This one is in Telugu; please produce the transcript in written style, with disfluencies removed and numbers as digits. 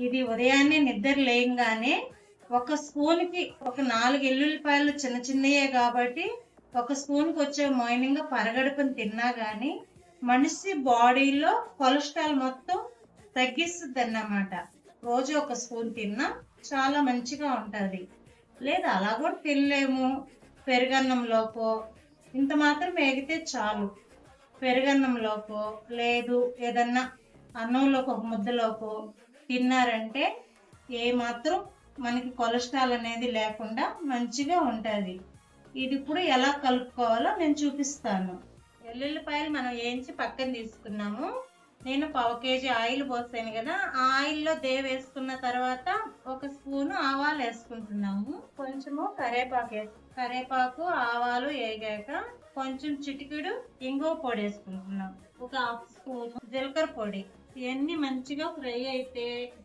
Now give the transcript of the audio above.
ఇది ఉదయాన్నే నిద్ర లేయంగానే ఒక స్పూన్కి ఒక 4 ఎల్లుల్లిపాయలు చిన్న చిన్నయే కాబట్టి ఒక స్పూన్కి వచ్చే మార్నింగ్ పరగడుపుని తిన్నా గానీ మనిషి బాడీలో కొలెస్ట్రాల్ మొత్తం తగ్గిస్తుంది అన్నమాట. రోజు ఒక స్పూన్ తిన్నా చాలా మంచిగా ఉంటుంది. లేదా అలా కూడా తినలేము, పెరుగన్నంలోకో ఇంత మాత్రం వేగితే చాలు. పెరుగన్నంలోకో లేదు ఏదన్నా అన్నంలోకి ఒక ముద్దలోకో తిన్నారంటే ఏమాత్రం మనకి కొలెస్ట్రాల్ అనేది లేకుండా మంచిగా ఉంటుంది. ఇది ఇప్పుడు ఎలా కలుపుకోవాలో నేను చూపిస్తాను. వెల్లుల్లిపాయలు మనం వేయించి పక్కన తీసుకున్నాము. నేను 1/2 కేజీ ఆయిల్ పోసాను కదా, ఆ ఆయిల్లో వేసుకున్న తర్వాత ఒక స్పూను ఆవాలు వేసుకుంటున్నాము. కొంచెము కరేపాకు ఆవాలు వేగాక కొంచెం చిటికెడు ఇంగువ పొడి వేసుకుంటున్నాం. ఒక 1/2 స్పూన్ జీలకర్ర పొడి. ఇవన్నీ మంచిగా ఫ్రై అయితే